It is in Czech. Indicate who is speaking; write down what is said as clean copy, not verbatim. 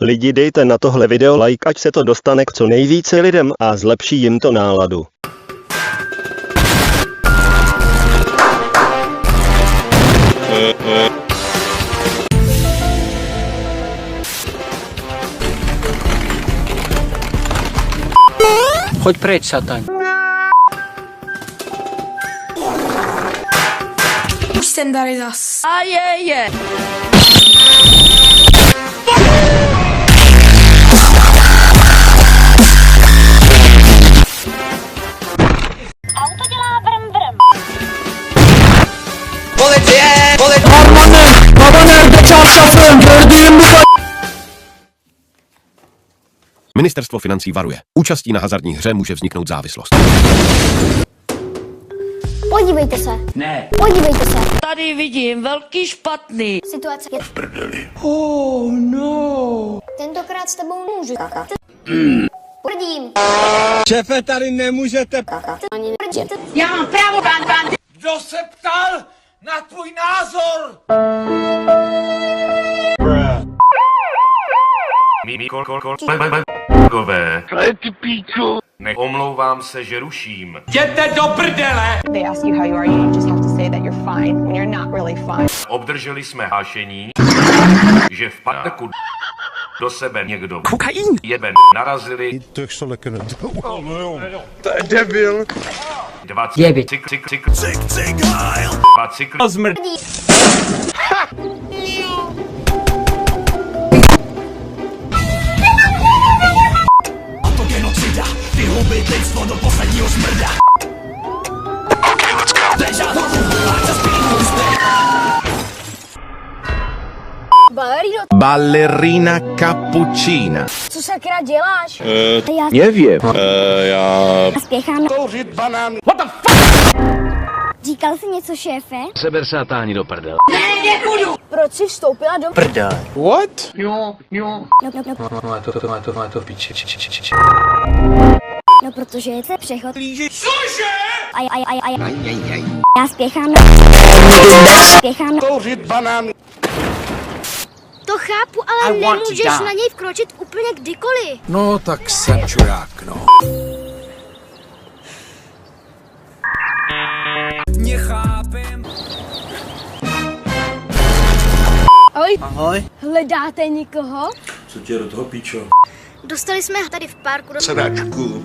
Speaker 1: Lidi, dejte na tohle video like, ať se to dostane k co nejvíce lidem a zlepší jim to náladu.
Speaker 2: Choď pryč, sataň.
Speaker 3: Už jsem tady zas.
Speaker 4: A je.
Speaker 5: Auto dělá vrm vrm.
Speaker 2: Policie! Babanem, začal šafrem, tvrdým
Speaker 6: Ministerstvo financí varuje. Účastí na hazardní hře může vzniknout závislost.
Speaker 5: Podívejte se.
Speaker 2: Ne.
Speaker 5: Podívejte se.
Speaker 4: Tady vidím velký špatný.
Speaker 5: Situace je v
Speaker 2: Prdeli. Oh no.
Speaker 5: Tentokrát s tebou můžu kakat. Prdím.
Speaker 7: Šéfe, tady nemůžete
Speaker 5: Kakat. Ani neprdím.
Speaker 4: Já mám právo, pán.
Speaker 7: Kdo se ptal na tvůj názor?
Speaker 8: Omlouvám se, že ruším.
Speaker 7: Jděte do prdele!
Speaker 9: They ask you how you are, you just have to say that you're fine when you're not really fine.
Speaker 8: Obdrželi jsme hlášení, že v parku do sebe někdo jeden narazili.
Speaker 7: To je debil.
Speaker 8: Dva
Speaker 2: Jebit.
Speaker 8: cykly.
Speaker 6: Ballerina cappuccina.
Speaker 5: Co sakra děláš? Já
Speaker 6: Nevím.
Speaker 5: spěchám.
Speaker 7: Kouřit banán.
Speaker 5: Říkal jsi něco, šéfe?
Speaker 2: Seber sátáni do prdel.
Speaker 5: Proč jsi vstoupila do...
Speaker 2: Prdel.
Speaker 7: What?
Speaker 5: No,
Speaker 2: Má to píče.
Speaker 5: no, protože je to přechod.
Speaker 7: Cože?
Speaker 5: Já spěchám. Spěchám.
Speaker 7: Kouřit banán.
Speaker 5: To chápu, ale nemůžeš na něj vkročit úplně kdykoliv.
Speaker 7: No tak jsem čurák, no. Nechápem.
Speaker 5: Ahoj. Hledáte někoho?
Speaker 7: Co tě do toho píčo?
Speaker 5: Dostali jsme tady v parku do...
Speaker 7: Sedačku.